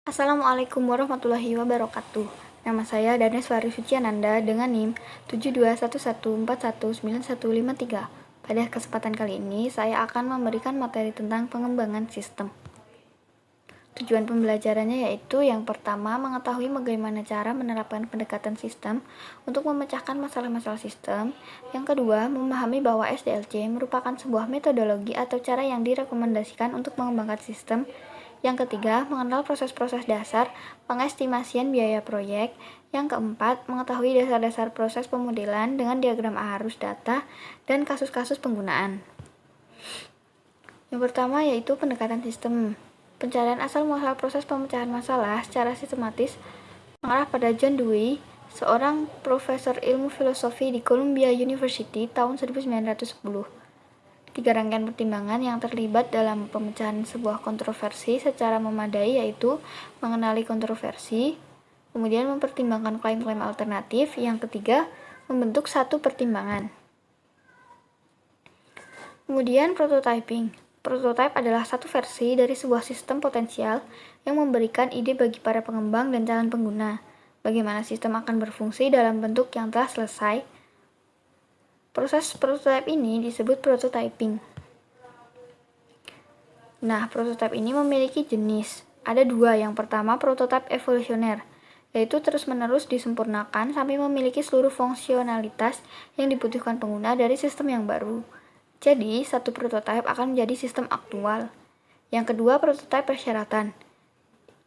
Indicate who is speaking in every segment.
Speaker 1: Assalamualaikum warahmatullahi wabarakatuh. Nama saya Danes Fari Suciananda dengan NIM 7211419153. Pada kesempatan kali ini, saya akan memberikan materi tentang pengembangan sistem. Tujuan pembelajarannya yaitu yang pertama, mengetahui bagaimana cara menerapkan pendekatan sistem untuk memecahkan masalah-masalah sistem. Yang kedua, memahami bahwa SDLC merupakan sebuah metodologi atau cara yang direkomendasikan untuk mengembangkan sistem. Yang ketiga, mengenal proses-proses dasar pengestimasian biaya proyek. Yang keempat, mengetahui dasar-dasar proses pemodelan dengan diagram arus data dan kasus-kasus penggunaan. Yang pertama yaitu pendekatan sistem. Pencarian asal-muasal proses pemecahan masalah secara sistematis mengarah pada John Dewey, seorang profesor ilmu filosofi di Columbia University tahun 1910. Tiga rangkaian pertimbangan yang terlibat dalam pemecahan sebuah kontroversi secara memadai yaitu mengenali kontroversi, kemudian mempertimbangkan klaim-klaim alternatif, yang ketiga membentuk satu pertimbangan. Kemudian prototyping. Prototype adalah satu versi dari sebuah sistem potensial yang memberikan ide bagi para pengembang dan calon pengguna bagaimana sistem akan berfungsi dalam bentuk yang telah selesai. Proses prototype ini disebut prototyping. Nah, prototype ini memiliki jenis. Ada dua. Yang pertama, prototype evolusioner, yaitu terus-menerus disempurnakan sampai memiliki seluruh fungsionalitas yang dibutuhkan pengguna dari sistem yang baru. Jadi, satu prototype akan menjadi sistem aktual. Yang kedua, prototype persyaratan,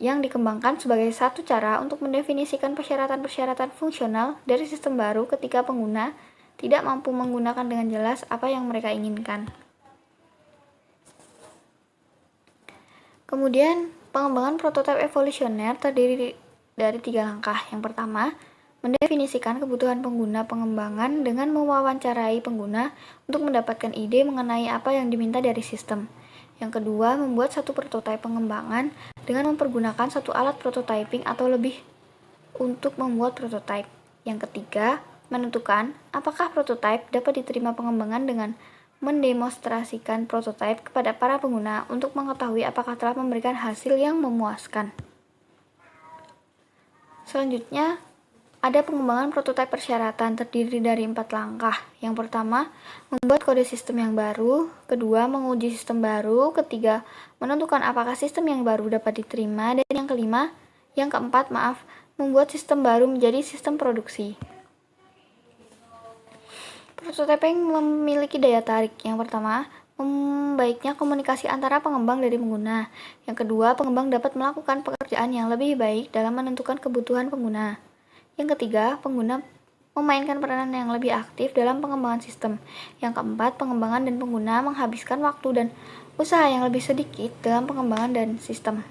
Speaker 1: yang dikembangkan sebagai satu cara untuk mendefinisikan persyaratan-persyaratan fungsional dari sistem baru ketika pengguna tidak mampu menggunakan dengan jelas apa yang mereka inginkan. Kemudian, pengembangan prototipe evolusioner terdiri dari 3 langkah. Yang pertama, mendefinisikan kebutuhan pengguna pengembangan dengan mewawancarai pengguna untuk mendapatkan ide mengenai apa yang diminta dari sistem. Yang kedua, membuat satu prototipe pengembangan dengan mempergunakan satu alat prototyping atau lebih untuk membuat prototipe. Yang ketiga, menentukan apakah prototipe dapat diterima pengembangan dengan mendemonstrasikan prototipe kepada para pengguna untuk mengetahui apakah telah memberikan hasil yang memuaskan. Selanjutnya, ada pengembangan prototipe persyaratan terdiri dari 4 langkah. Yang pertama, membuat kode sistem yang baru. Kedua, menguji sistem baru. Ketiga, menentukan apakah sistem yang baru dapat diterima. Dan yang keempat, membuat sistem baru menjadi sistem produksi. Prototyping memiliki daya tarik. Yang pertama, baiknya komunikasi antara pengembang dan pengguna. Yang kedua, pengembang dapat melakukan pekerjaan yang lebih baik dalam menentukan kebutuhan pengguna. Yang ketiga, pengguna memainkan peranan yang lebih aktif dalam pengembangan sistem. Yang keempat, pengembangan dan pengguna menghabiskan waktu dan usaha yang lebih sedikit dalam pengembangan dan sistem.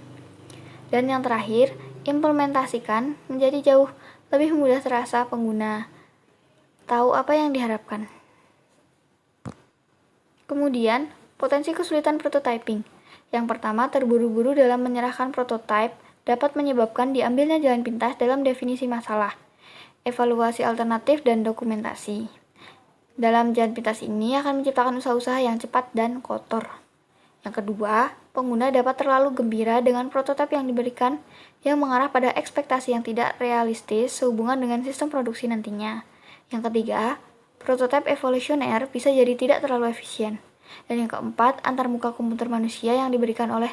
Speaker 1: Dan yang terakhir, implementasikan menjadi jauh lebih mudah terasa pengguna tahu apa yang diharapkan. Kemudian, potensi kesulitan prototyping. Yang pertama, terburu-buru dalam menyerahkan prototipe dapat menyebabkan diambilnya jalan pintas dalam definisi masalah, evaluasi alternatif, dan dokumentasi. Dalam jalan pintas ini akan menciptakan usaha-usaha yang cepat dan kotor. Yang kedua, pengguna dapat terlalu gembira dengan prototipe yang diberikan yang mengarah pada ekspektasi yang tidak realistis sehubungan dengan sistem produksi nantinya. Yang ketiga, prototipe evolusioner bisa jadi tidak terlalu efisien. Dan yang keempat, antarmuka komputer manusia yang diberikan oleh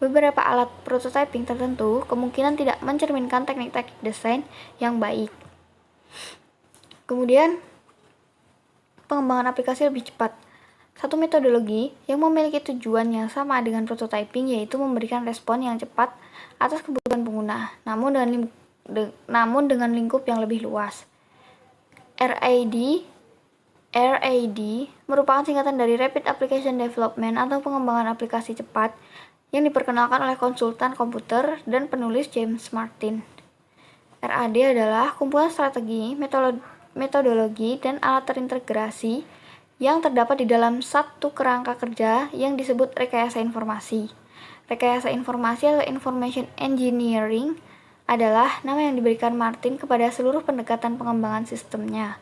Speaker 1: beberapa alat prototyping tertentu kemungkinan tidak mencerminkan teknik-teknik desain yang baik. Kemudian, pengembangan aplikasi lebih cepat. Satu metodologi yang memiliki tujuan yang sama dengan prototyping yaitu memberikan respon yang cepat atas kebutuhan pengguna, namun dengan lingkup yang lebih luas. RAD merupakan singkatan dari Rapid Application Development atau pengembangan aplikasi cepat yang diperkenalkan oleh konsultan komputer dan penulis James Martin. RAD adalah kumpulan strategi, metodologi, dan alat terintegrasi yang terdapat di dalam satu kerangka kerja yang disebut rekayasa informasi. Rekayasa informasi atau information engineering adalah nama yang diberikan Martin kepada seluruh pendekatan pengembangan sistemnya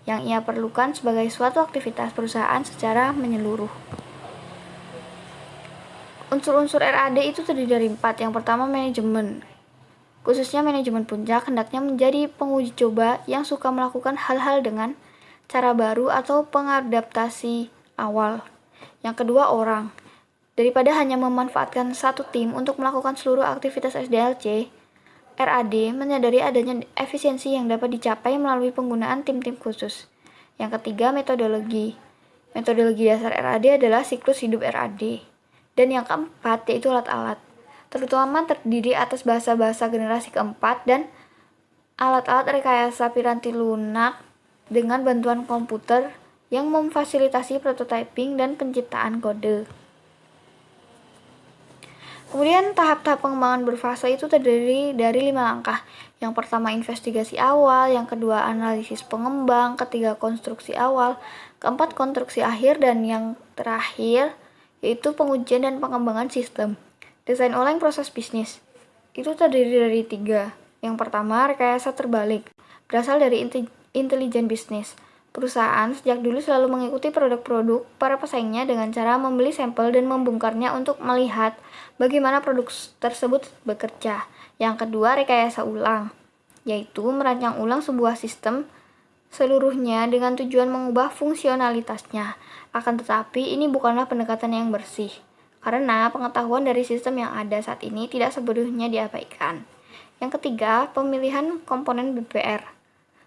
Speaker 1: yang ia perlukan sebagai suatu aktivitas perusahaan secara menyeluruh. Unsur-unsur RAD itu terdiri dari 4. Yang pertama, manajemen. Khususnya manajemen puncak hendaknya menjadi penguji coba yang suka melakukan hal-hal dengan cara baru atau pengadaptasi awal. Yang kedua, orang. Daripada hanya memanfaatkan satu tim untuk melakukan seluruh aktivitas SDLC, RAD menyadari adanya efisiensi yang dapat dicapai melalui penggunaan tim-tim khusus. Yang ketiga, metodologi. Metodologi dasar RAD adalah siklus hidup RAD. Dan yang keempat, yaitu alat-alat. Terutama terdiri atas bahasa-bahasa generasi keempat dan alat-alat rekayasa piranti lunak dengan bantuan komputer yang memfasilitasi prototyping dan penciptaan kode. Kemudian tahap-tahap pengembangan berfase itu terdiri dari 5 langkah. Yang pertama, investigasi awal, yang kedua, analisis pengembang, ketiga, konstruksi awal, keempat, konstruksi akhir, dan yang terakhir yaitu pengujian dan pengembangan sistem. Desain ulang proses bisnis itu terdiri dari 3. Yang pertama, rekayasa terbalik, berasal dari intelijen bisnis. Perusahaan sejak dulu selalu mengikuti produk-produk para pesaingnya dengan cara membeli sampel dan membongkarnya untuk melihat bagaimana produk tersebut bekerja. Yang kedua, rekayasa ulang, yaitu merancang ulang sebuah sistem seluruhnya dengan tujuan mengubah fungsionalitasnya. Akan tetapi, ini bukanlah pendekatan yang bersih, karena pengetahuan dari sistem yang ada saat ini tidak sepenuhnya diabaikan. Yang ketiga, pemilihan komponen BPR.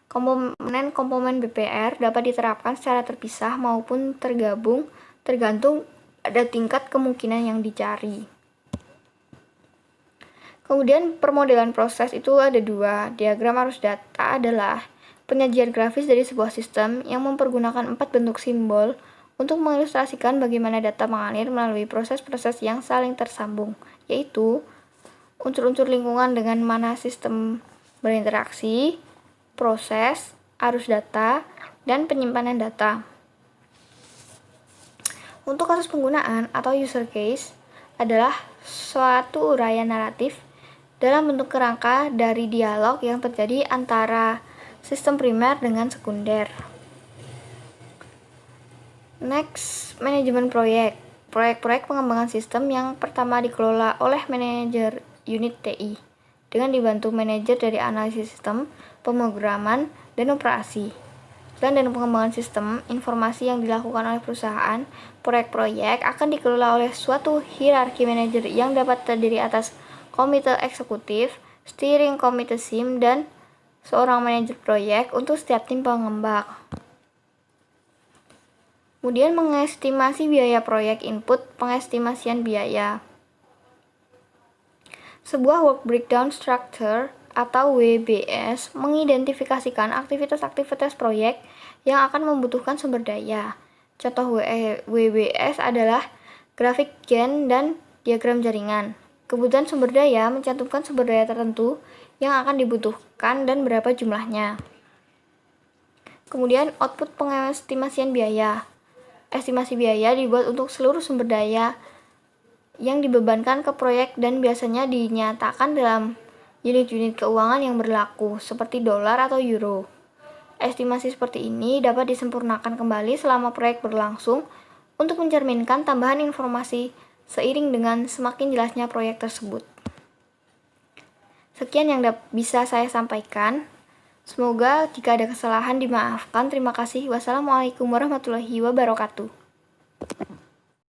Speaker 1: Komponen BPR dapat diterapkan secara terpisah maupun tergabung, tergantung pada tingkat kemungkinan yang dicari. Kemudian permodelan proses itu ada 2. Diagram arus data adalah penyajian grafis dari sebuah sistem yang mempergunakan 4 bentuk simbol untuk mengilustrasikan bagaimana data mengalir melalui proses-proses yang saling tersambung, yaitu unsur-unsur lingkungan dengan mana sistem berinteraksi, proses, arus data, dan penyimpanan data. Untuk kasus penggunaan atau user case adalah suatu uraian naratif dalam bentuk kerangka dari dialog yang terjadi antara sistem primer dengan sekunder. Next, manajemen proyek. Proyek-proyek pengembangan sistem yang pertama dikelola oleh manajer unit TI dengan dibantu manajer dari analisis sistem, pemrograman, dan operasi. Selain dari pengembangan sistem informasi yang dilakukan oleh perusahaan, proyek-proyek akan dikelola oleh suatu hierarki manajer yang dapat terdiri atas komite eksekutif, steering komite SIM, dan seorang manajer proyek untuk setiap tim pengembang. Kemudian mengestimasi biaya proyek input, pengestimasian biaya. Sebuah work breakdown structure atau WBS mengidentifikasikan aktivitas-aktivitas proyek yang akan membutuhkan sumber daya. Contoh WBS adalah grafik Gantt dan diagram jaringan. Kebutuhan sumber daya mencantumkan sumber daya tertentu yang akan dibutuhkan dan berapa jumlahnya. Kemudian output pengestimasian biaya. Estimasi biaya dibuat untuk seluruh sumber daya yang dibebankan ke proyek dan biasanya dinyatakan dalam unit-unit keuangan yang berlaku, seperti dolar atau euro. Estimasi seperti ini dapat disempurnakan kembali selama proyek berlangsung untuk mencerminkan tambahan informasi seiring dengan semakin jelasnya proyek tersebut. Sekian yang bisa saya sampaikan. Semoga jika ada kesalahan dimaafkan. Terima kasih. Wassalamualaikum warahmatullahi wabarakatuh.